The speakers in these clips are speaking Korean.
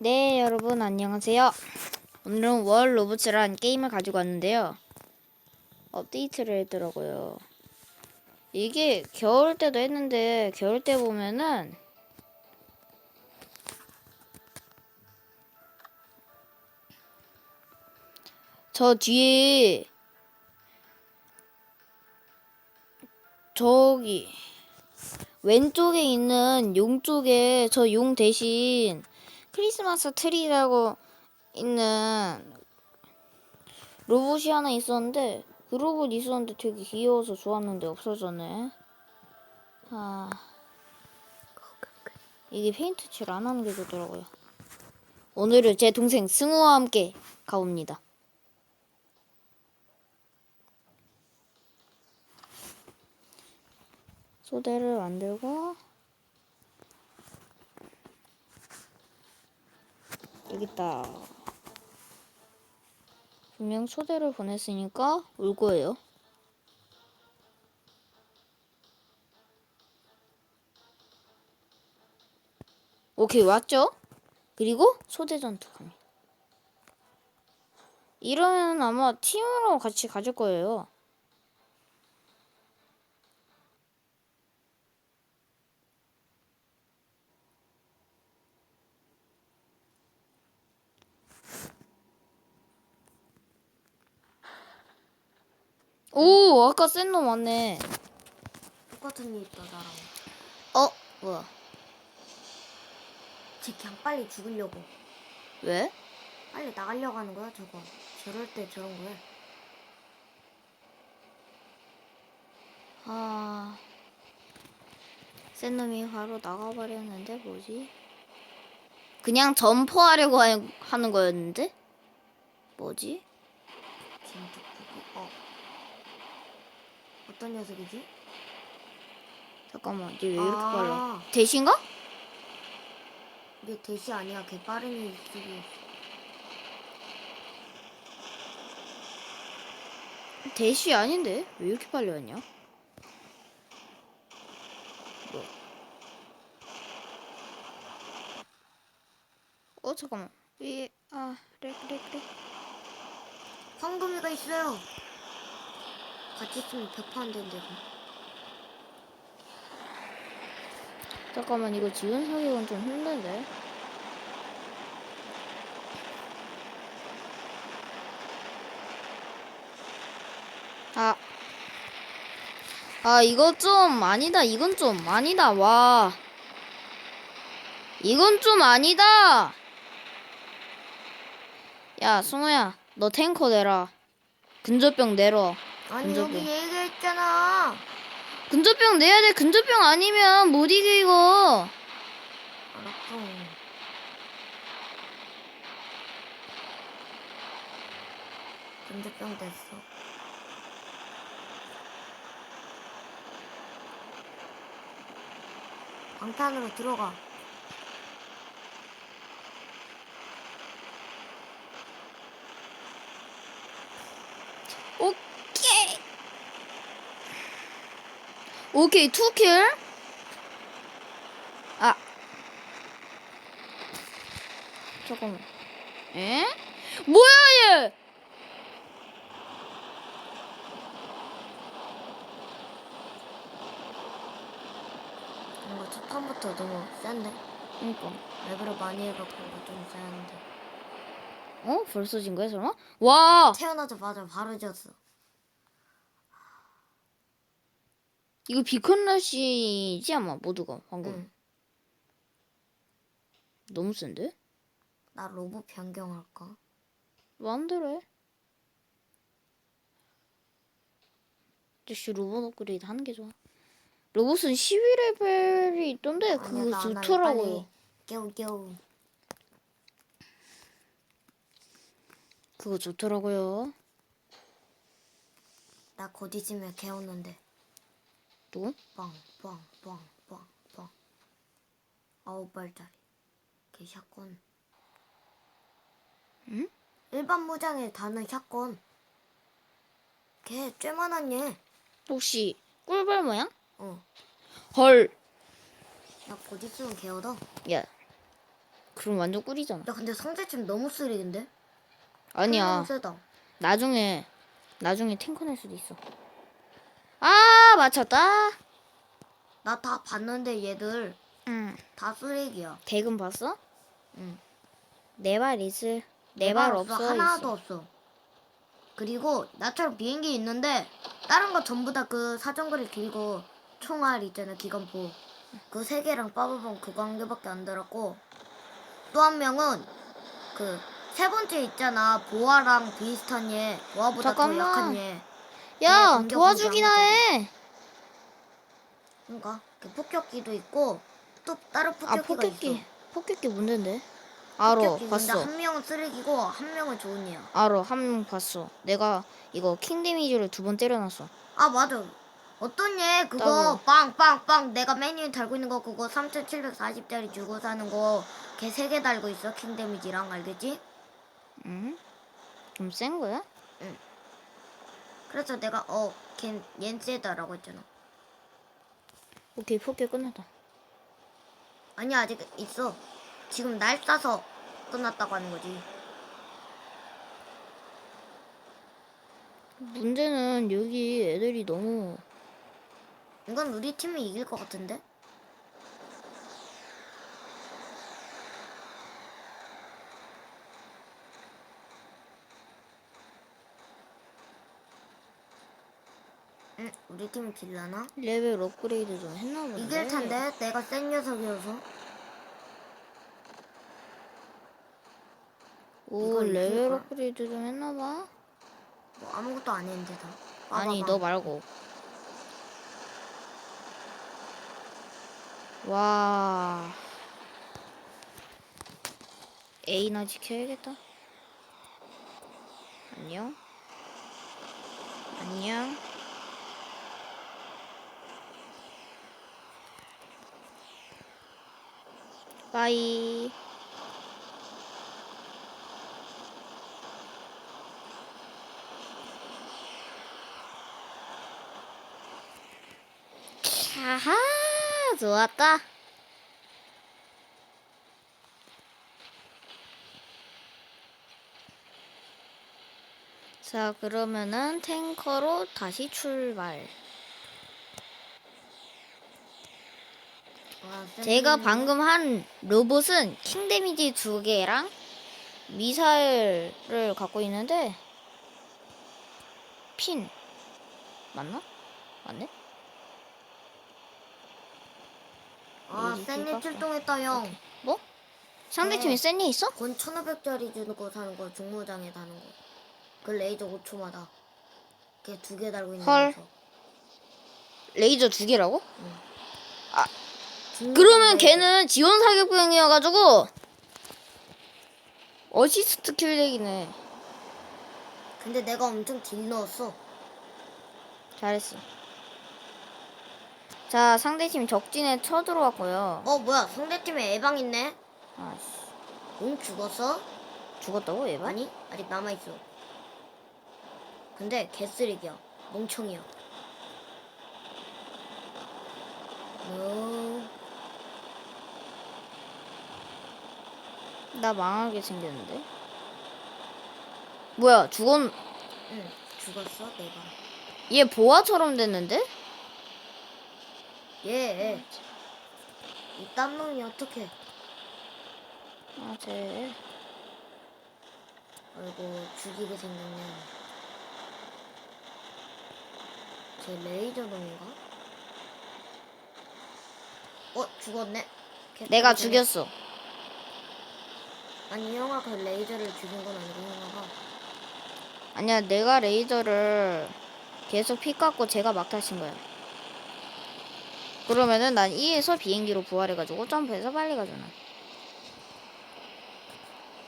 네, 여러분 안녕하세요. 오늘은 월 로봇이란 게임을 가지고 왔는데요. 업데이트를 했더라고요. 이게 겨울 때도 했는데 겨울 때 보면은 저 뒤에 저기 왼쪽에 있는 용 쪽에 저 용 대신 크리스마스 트리라고 있는 로봇이 하나 있었는데 그 로봇 있었는데 되게 귀여워서 좋았는데 없어졌네. 이게 페인트 칠 안 하는 게 좋더라고요. 오늘은 제 동생 승우와 함께 가봅니다. 소대를 만들고 여기 있다. 분명 소대를 보냈으니까 올 거예요. 오케이, 왔죠? 그리고 소대 전투 갑니다. 이러면 아마 팀으로 같이 가질 거예요. 오, 아까 센 놈 왔네. 똑같은 일 있다 나랑. 뭐야? 쟤 그냥 빨리 죽으려고. 왜? 빨리 나가려고 하는 거야 저거. 저럴 때 저런 거야. 센 놈이 바로 나가버렸는데 뭐지? 그냥 점퍼하려고 하는 거였는데? 뭐지? 지금 누구고? 어떤 녀석이지? 잠깐만, 얘 왜 이렇게 빨라? 아, 대신가? 이게 대시 아니야. 걔 빠른 일쓰기. 대시 아닌데? 왜 이렇게 빨리 왔냐? 뭐? 잠깐만. 그래. 황금이가 있어요. 같이 있으면 100%안 되는데. 잠깐만, 이거 지원 사격은 좀 힘든데? 이거 좀 아니다. 이건 좀 아니다. 와. 이건 좀 아니다. 야, 승우야. 너 탱커 내라. 근접병 내려. 아니 근접병. 여기 얘기했잖아. 근접병 내야 돼. 근접병 아니면 못 이겨, 이거. 알았어. 근접병 됐어. 방탄으로 들어가. 오케이. 오케이, 2킬. 잠깐만. 에? 뭐야, 얘? 뭔가 첫 판부터 너무 센데? 그니까. 레벨을 많이 해갖고 좀 센데. 벌써 진 거야, 설마? 와! 태어나자마자 바로 졌어. 이거 비컨러시지, 아마, 모두가, 방금. 응. 너무 센데? 나 로봇 변경할까? 마음대로 해. 역시 로봇 업그레이드 하는 게 좋아. 로봇은 12레벨이 있던데, 아니야, 그거 나 좋더라고요. 겨우. 그거 좋더라고요. 나 곧 있으면 개오는데. 누구? 빵. 9발짜리. 걔 샷건. 응? 일반 무장에 다는 샷건. 걔 쬐만한 얘. 혹시 꿀벌 모양? 어. 헐. 나 곧 있으면 개오다. 야, 그럼 완전 꿀이잖아. 야 근데 상대팀 너무 쓰레기인데? 아니야. 너무 세다. 나중에 탱커 낼 수도 있어. 아, 맞췄다. 나 다 봤는데 얘들 응. 다 쓰레기야. 대금 봤어? 응. 내 발 있을. 내 내 발 말 없어. 하나도 있어. 없어. 그리고 나처럼 비행기 있는데 다른 거 전부 다 그 사정거리 길고 총알 있잖아 기관포 그 세 개랑 빠바밤 그거 한 개밖에 안 들었고 또 한 명은 그 세 번째 있잖아 보아랑 비슷한 얘 보아보다 더 잠깐만. 약한 얘 야, 공격 도와주기나 해. 그러니까 그 폭격기도 있고 또 다른 아, 폭격기가 있어. 폭격기 문제인데. 알아, 폭격기 근데 봤어. 한 명은 쓰레기고 한 명은 좋은 애야. 알아, 한 명 봤어. 내가 이거 킹 데미지를 2번 때려놨어. 아 맞아. 어떤 얘 더블로. 그거 빵빵빵 내가 메뉴에 달고 있는 거 그거 3,740짜리 주고 사는 거 걔 3개 달고 있어 킹 데미지랑 알겠지? 응? 좀 센 거야? 그래서 내가 얜 세다라고 했잖아. 오케이, 폭격 끝났다. 아니 아직 있어. 지금 날 쏴서 끝났다고 하는 거지. 문제는 여기 애들이 너무 이건 우리 팀이 이길 것 같은데? 응, 우리 팀이 길라나? 레벨 업그레이드 좀 했나 본데. 이길 텐데 내가 센 녀석이어서. 오, 이걸 레벨 이길걸? 업그레이드 좀 했나 봐. 뭐 아무것도 안 했는데 다. 아니, 빠바밤. 너 말고. 와. A나 지켜야겠다. 안녕. 안녕. 빠이. 아하, 좋았다. 자, 그러면은 탱커로 다시 출발. 와, 센 제가 놈이네. 방금 한 로봇은 킹 데미지 2개랑 미사일을 갖고 있는데 핀 맞나? 맞네? 아, 이지 센일 깎아. 출동했다, 형. 뭐? 상대팀에 네. 센이 있어? 건 1,500짜리 주는 거 사는 거, 중무장에 다는 거. 그 레이저 5초마다. 걔 2개 달고 있는 헐. 거. 레이저 2개라고? 중무장 그러면 레이저. 걔는 지원 사격병이어가지고 어시스트 킬렉이네. 근데 내가 엄청 딜 넣었어. 잘했어. 자, 상대팀 적진에 쳐들어왔고요. 뭐야, 상대팀에 에방 있네? 아씨, 응, 죽었어? 죽었다고 얘가? 아니, 아직 남아있어. 근데 개쓰레기야. 멍청이야. 너... 나 망하게 생겼는데. 뭐야, 응, 죽었어, 내가. 얘 보아처럼 됐는데? 얘, 이 딴 놈이 어떡해. 아, 쟤. 아이고, 죽이게 생겼네. 쟤 레이저 놈인가? 죽었네. 내가 죽이네. 죽였어. 아니, 형아 그 레이저를 죽인 건 아니고 형아가. 아니야, 내가 레이저를 계속 피 깎고 제가 막타 친 거야. 그러면은 난 E에서 비행기로 부활해가지고 점프해서 빨리 가잖아.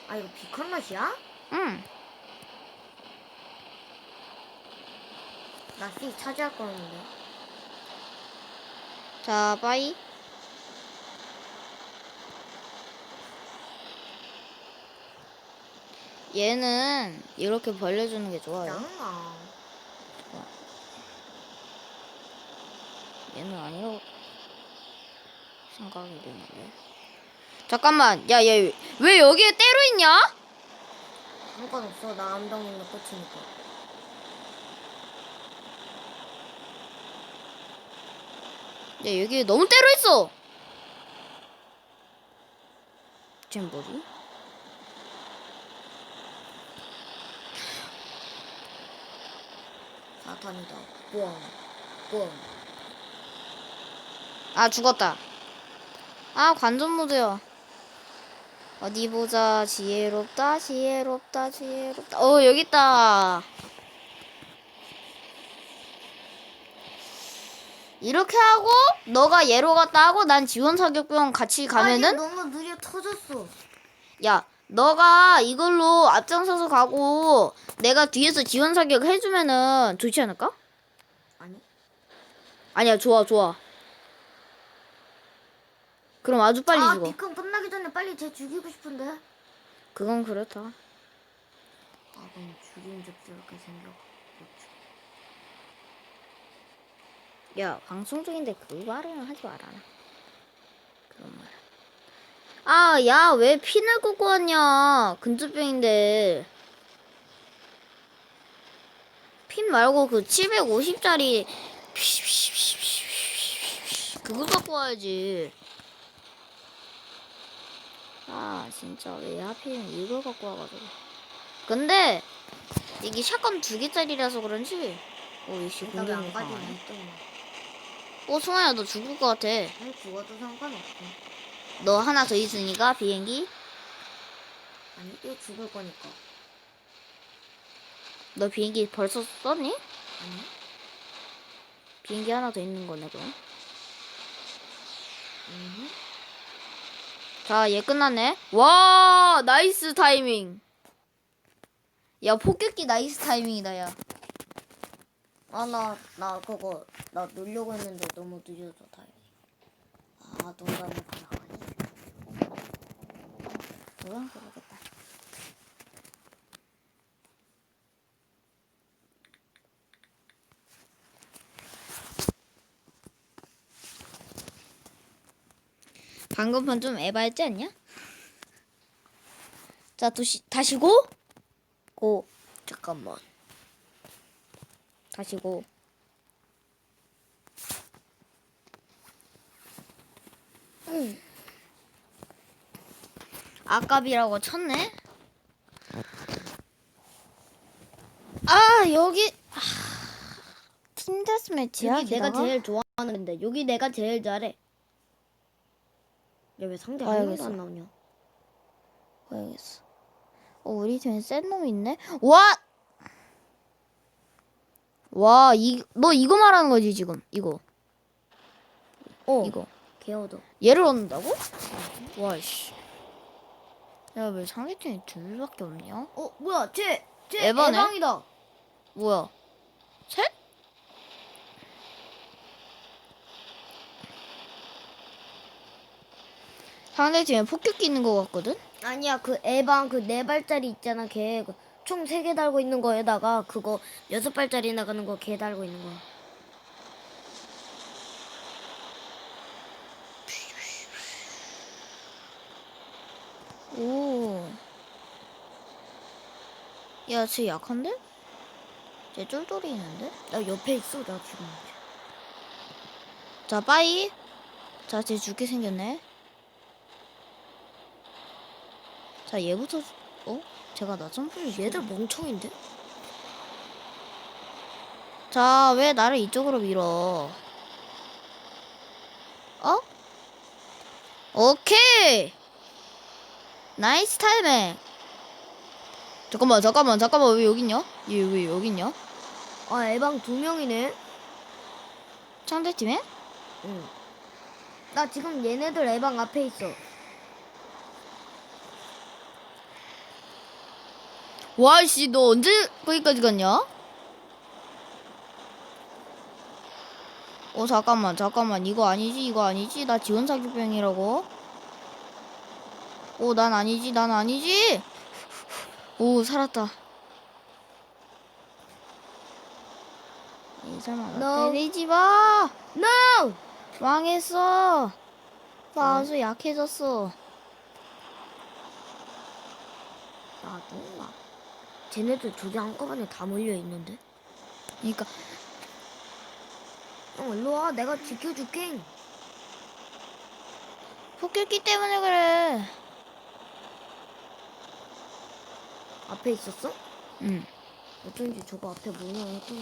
아, 이거 비컨넛이야? 응. 나 C 차지할 거였는데. 자, 빠이. 얘는 이렇게 벌려주는 게 좋아요. 짱아. 얘는 아니라고 생각이 드는데. 잠깐만. 야, 얘 왜 여기에 때로 있냐? 상관없어. 나 암동 있는 끝이니까. 야, 여기 너무 때로 있어. 쟤 뭐지? 사탄이다. 뻥. 뻥. 아, 죽었다. 아, 관전 모드야. 어디 보자. 지혜롭다, 지혜롭다, 지혜롭다. 여기 있다. 이렇게 하고 너가 예로 갔다 하고 난 지원 사격병 같이 가면은 아니, 너무 느려 터졌어. 야, 너가 이걸로 앞장서서 가고 내가 뒤에서 지원 사격 해주면은 좋지 않을까? 아니. 아니야, 좋아, 좋아. 그럼 아주 빨리 죽어. 비컨 끝나기 전에 빨리 쟤 죽이고 싶은데. 그건 그렇다. 그럼 죽인 적스럽게 생겨. 야, 방송 중인데 그 말은 하지 말아라. 그런 말. 아, 야, 왜 핀을 꽂고 왔냐? 근접병인데. 핀 말고 그 750짜리 그거 갖고 와야지. 아, 진짜 왜 하필 이걸 갖고 와가지고. 근데 이게 샷건 2개짜리라서 그런지 이씨 일단 공격이 안 가지고 강하네. 있던 승아야, 너 죽을 것 같아. 아니, 죽어도 상관없어. 너 하나 더 있으니까 비행기. 아니, 이거 죽을 거니까. 너 비행기 벌써 썼니? 아니? 비행기 하나 더 있는 거네, 그럼. 자, 얘 끝났네. 와, 나이스 타이밍. 야, 폭격기 나이스 타이밍이다, 야. 나 그거, 나 놀려고 했는데 너무 늦어서 다행이야. 농담이 나가네. 그건 그러겠다. 방금 판 좀 에바였지 않냐? 자, 다시 고? 고. 잠깐만. 다시 고. 아깝이라고 쳤네? 여기. 팀 데스매치야? 여기 내가 게다가? 제일 좋아하는 건데 여기 내가 제일 잘해. 야, 왜 상대 한 명도 알겠어. 안 나오냐? 봐야겠어. 우리 팀에 센 놈이 있네? 와! 와, 너 이거 말하는 거지, 지금? 이거. 이거. 개어도. 얘를 얻는다고? 와, 씨. 야, 왜 상대팀이 둘밖에 없냐? 뭐야, 쟤 에바네? 에방이다. 뭐야? 셋? 상대팀에 폭격기 있는 거 같거든? 아니야, 그 에방 그 4발짜리 있잖아, 걔. 총 3개 달고 있는 거에다가 그거 6발짜리 나가는 거 걔 달고 있는 거야. 오. 야, 쟤 약한데? 쟤 쫄쫄이 있는데? 나 옆에 있어, 나 지금. 자, 빠이. 자, 쟤 죽게 생겼네. 자, 얘부터. 제가 나 점프를. 얘들 멍청인데? 자, 왜 나를 이쪽으로 밀어? 오케이! 나이스 타이밍! 잠깐만, 왜 여기 있냐? 얘 왜 여기 있냐? 에방 2명이네. 상대팀에? 응. 나 지금 얘네들 에방 앞에 있어. 와이씨, 너 언제 거기까지 갔냐? 잠깐만. 이거 아니지. 나 지원 사격병이라고. 난 아니지. 오, 살았다. 이 설마 나 No. 때리지 마. No! 망했어. 나 아주 약해졌어. 놔둔가? 쟤네들 두 개 한꺼번에 다 몰려 있는데? 그러니까 형 일로 와. 내가 지켜줄게. 폭격기 때문에 그래. 앞에 있었어? 응. 어쩐지 저거 앞에 뭐냐 했더니.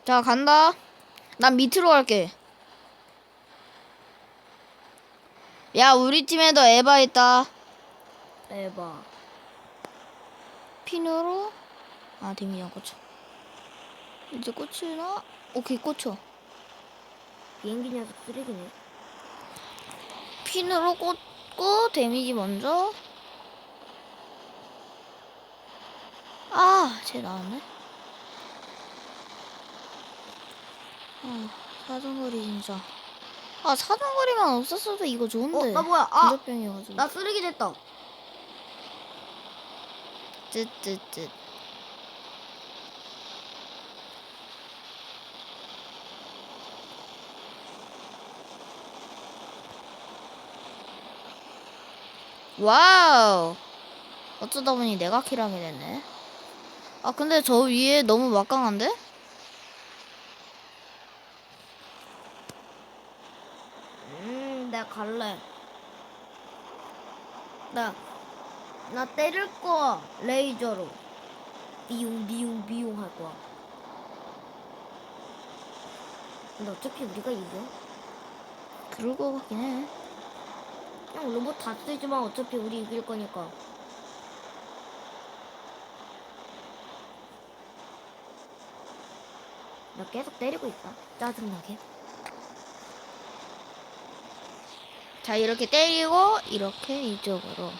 자, 간다. 난 밑으로 갈게. 야, 우리 팀에도 에바 있다. 에바. 핀으로. 아, 데미지 안 꽂혀. 이제 꽂히나? 오케이, 꽂혀. 비행기 녀석 쓰레기네. 핀으로 꽂고 데미지 먼저. 아, 쟤 나왔네. 아, 사정거리 진짜. 아, 사정거리만 없었어도 이거 좋은데. 나 뭐야? 아! 근접병이어가지고. 나 쓰레기 됐다. 쯧쯧쯧. 와우. 어쩌다 보니 내가 킬하게 됐네. 아, 근데 저 위에 너무 막강한데? 내가 갈래. 나 때릴 거야. 레이저로. 비용 할 거야. 근데 어차피 우리가 이겨. 그럴 것 같긴 해. 그냥 로봇 다 쓰지만 어차피 우리 이길 거니까. 나 계속 때리고 있다. 짜증나게. 자, 이렇게 때리고 이렇게 이쪽으로.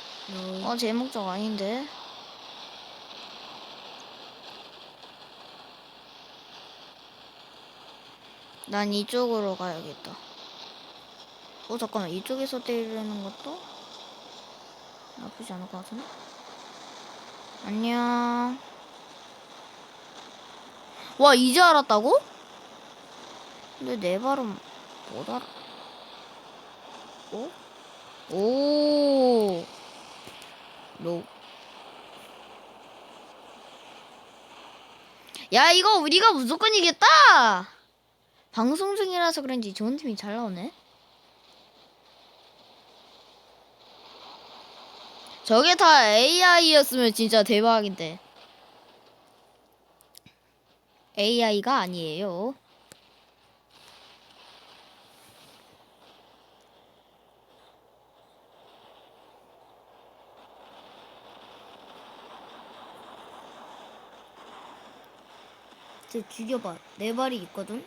어. 제 목적 아닌데. 난 이쪽으로 가야겠다. 잠깐만. 이쪽에서 때리는 것도 나쁘지 않을 것 같은데? 안녕. 와, 이제 알았다고? 근데 내 발음 못 알아. 오. 노. 야, 이거 우리가 무조건 이겼다! 방송 중이라서 그런지 좋은 팀이 잘 나오네. 저게 다 AI였으면 진짜 대박인데. AI가 아니에요. 쟤 죽여봐. 네 발이 있거든.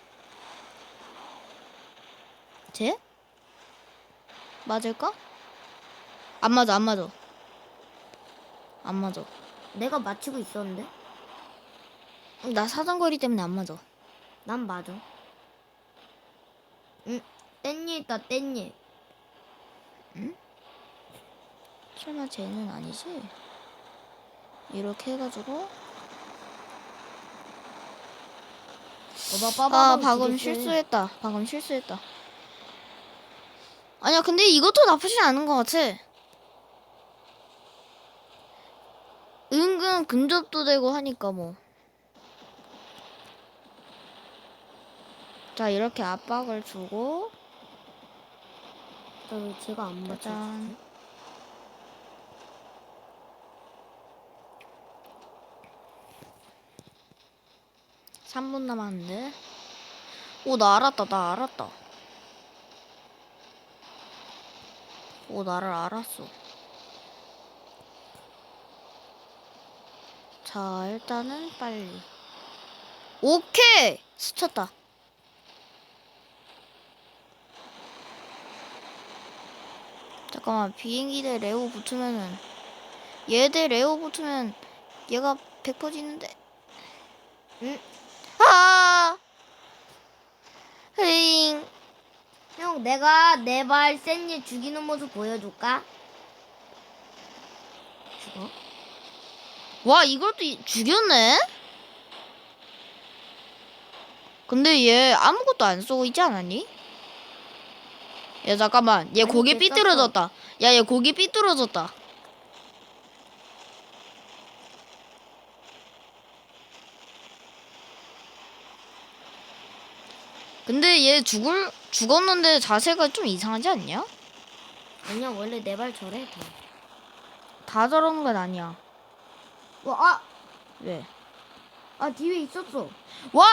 쟤? 맞을까? 안 맞아, 안 맞아. 안 맞아. 내가 맞히고 있었는데. 나 사정거리 때문에 안 맞아. 난 맞아. 응. 땐니 있다. 땐니. 설마 쟤는 아니지? 이렇게 해가지고. 방금 실수했다. 방금 실수했다. 아니야, 근데 이것도 나쁘지 않은 것 같아. 은근 근접도 되고 하니까 뭐. 자, 이렇게 압박을 주고. 왜 제가 안 맞춰? 짜잔. 삼 분 남았는데. 나 알았다. 나를 알았어. 자, 일단은 빨리. 오케이! 스쳤다. 잠깐만, 비행기 대 레오 붙으면은, 얘 대 레오 붙으면 얘가 100% 지는데. 응? 아! 흐잉. 형, 내가 네 발 샌니 죽이는 모습 보여줄까? 죽어? 와, 이걸 또 죽였네? 근데 얘 아무것도 안 쏘고 있지 않았니? 야, 잠깐만. 얘 아니, 고개 됐었어. 삐뚤어졌다. 야, 얘 고개 삐뚤어졌다. 근데 얘 죽었는데 자세가 좀 이상하지 않냐? 아니야 원래 내 발 저래 다. 다 저러는 건 아니야. 와, 왜? 뒤에 있었어. 와!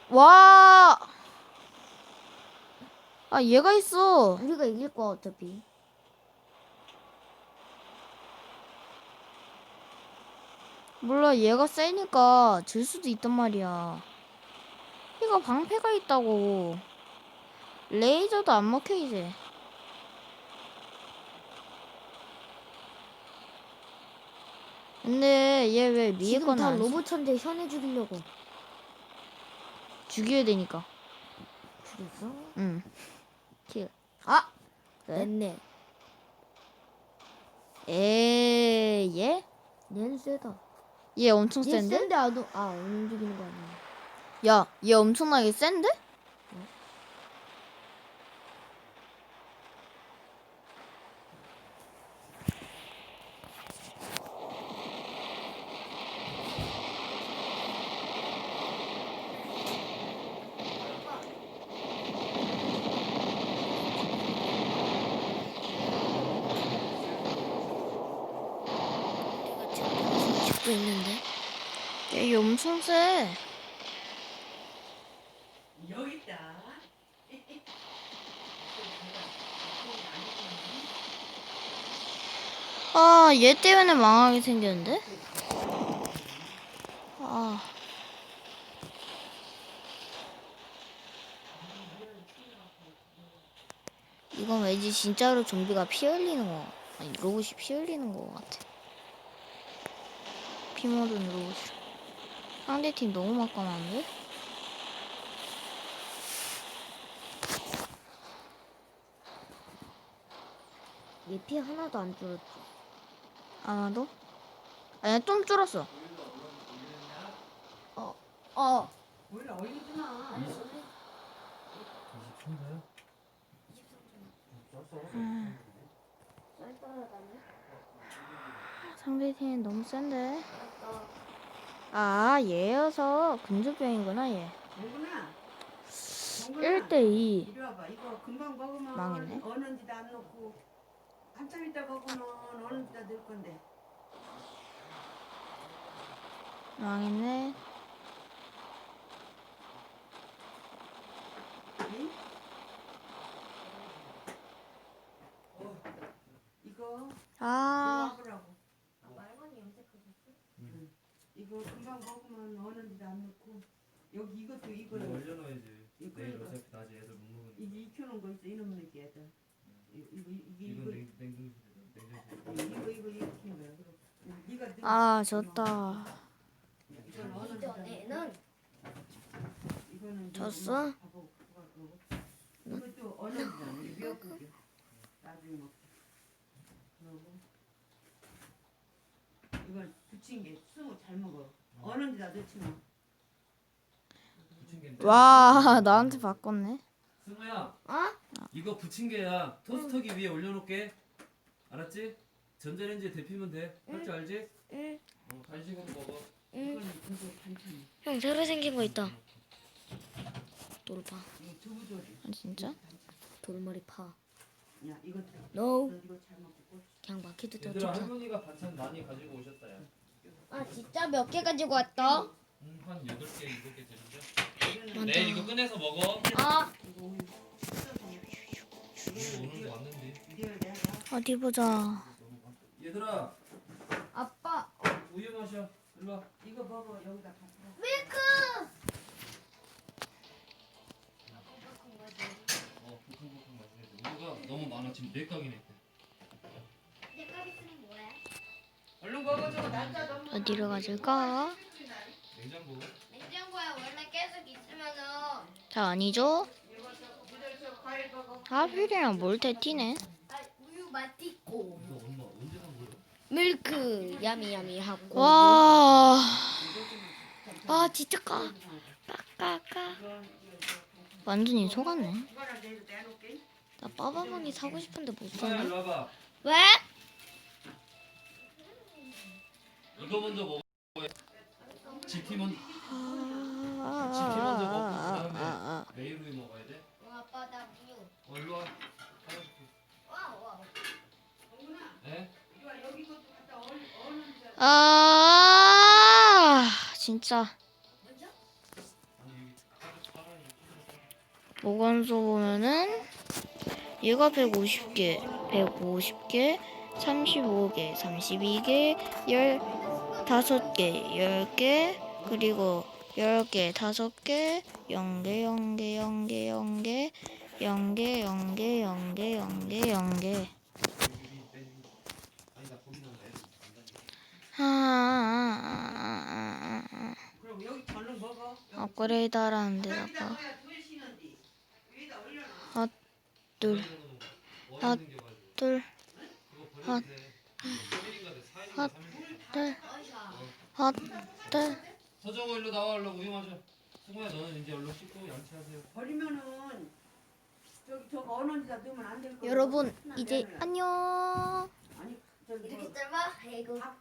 와! 아, 얘가 있어. 우리가 이길 거야 어차피. 몰라, 얘가 세니까 질 수도 있단 말이야. 얘가 방패가 있다고. 레이저도 안 먹혀, 이제. 근데 얘 왜 위에 지금 거는 다 안 써? 로봇 천재 현해 죽이려고. 죽여야 되니까. 죽였어? 응. 킬. 아, 네? 됐네. 얘? 얘는 세다. 얘 엄청 얘 센데? 센데 안 움직이는 거 아니야? 야, 얘 엄청나게 센데? 죽고 있는데. 얘 엄청 세. 여기 있다. 아, 얘 때문에 망하게 생겼는데? 아. 이건 왠지 진짜로 좀비가 피 흘리는 거. 아니, 로봇이 피 흘리는 거 같아. 피 모든 로봇. 상대팀 너무 막강한데? 얘 피 하나도 안 줄었지. 아마도? 아니야, 좀 줄었어. 몰라 얼리지마. 상대팀 너무 센데? 아, 얘여서 근접병이구나, 얘. 뭐구나. 1대2. 이리 와봐. 이거 금방 먹으면 망했네. 어느 데다 안 넣고 한참 있다 먹으면 어느 데다 넣을 건데. 망했네. 응? 이거 아, 와보라고. 응. 이거 금방 먹으면 어느 데다 안 넣고 여기 이것도 이거 이거를 올려놔야지. 이거 내일 이거. 어차피 낮에 애들 못 먹으니까. 이게 익혀놓은 거 있어 이놈의 새끼 애들. 이게 이건 이거 냉동실에. 이거 익히는 거야. 그럼 네가 넣어. 아, 졌다. 이건 어느 데다 얘는 이거는 졌어? 이것도 어느 데다 미역국이야. 나중에 먹자. 그러고 이걸 부친 게 승우 잘 먹어. 어느 데다 넣지 마. 부침개인데. 와, 나한테 바꿨네. 승우야. 어? 이거 부침개야. 토스터기 위에 올려놓게. 알았지? 전자레인지에 데피면 돼. 할 줄 알지? 응. 간식으로 먹어. 이거는 그거 반찬이. 형 새로 생긴 거 있다. 돌파. 이거 두부조리. 아, 진짜? 돌머리 파. 야 이거 No. 너 이거 잘 먹고 꼴. 그냥 마켓도 더 얘들아 좋다. 할머니가 반찬 많이 가지고 오셨다 야. 아 진짜 몇 개 가지고 왔다? 한 8개 7개 되는데. 이거는 내일 이거 꺼내서 먹어. 아 이거 우유 씻어서 오늘도 왔는데. 이걸 내가 어디 보자. 얘들아 아빠 우유 마셔. 일로 와. 이거 먹어 여기다 갖다. 밀크. 보통보통 마셔야 돼. 우유가 너무 많아. 지금 4깡이네. 내 가비스는 뭐야? 얼른 먹어줘. 날짜 너무 어디로 가질까? 냉장고. 냉장고에 원래 계속 있으면은 자, 아니죠? 과일 먹어. 하필이면 몰테 튀네. 우유 맛있고 이거 엄마 언제 산 거야? 밀크 야미야미 하고. 와, 아 진짜 까. 까까까. 완전히 속았네. 이거랑 내일 내놓을게. 나 빠바방이 사고 싶은데 못 이거야 사네. 일로 와봐. 왜? 이거 먼저 먹어. GT 먼저. 아, 지키 먼저 먹고 그다음에 매일 우유 먹어야 돼? 아빠 나 우유. 일로 와. 사줄게. 와. 네? 아, 진짜. 보건소 보면은 얘가 150개, 150개, 35개, 32개, 15개, 10개, 그리고 10개, 5개, 0개, 0개, 0개, 0개, 0개, 0개, 0개, 0개, 0개. 그럼 여기 저는 먹어. 업그레이드 하라는 데다가 넣어야 돌리시는데 위에다 올려놔. 둘, 하나, 둘, 하나, 하나, 둘, 하나, 둘. 서정호 일로 나와. 일로 우유 마셔. 승우야 너는 이제 얼른 씻고 양치하세요. 버리면은 저거 어느 데다 넣으면 안 될 거야. 여러분 이제 안녕. 아니 저기 이렇게 짧아? 아이고. 닭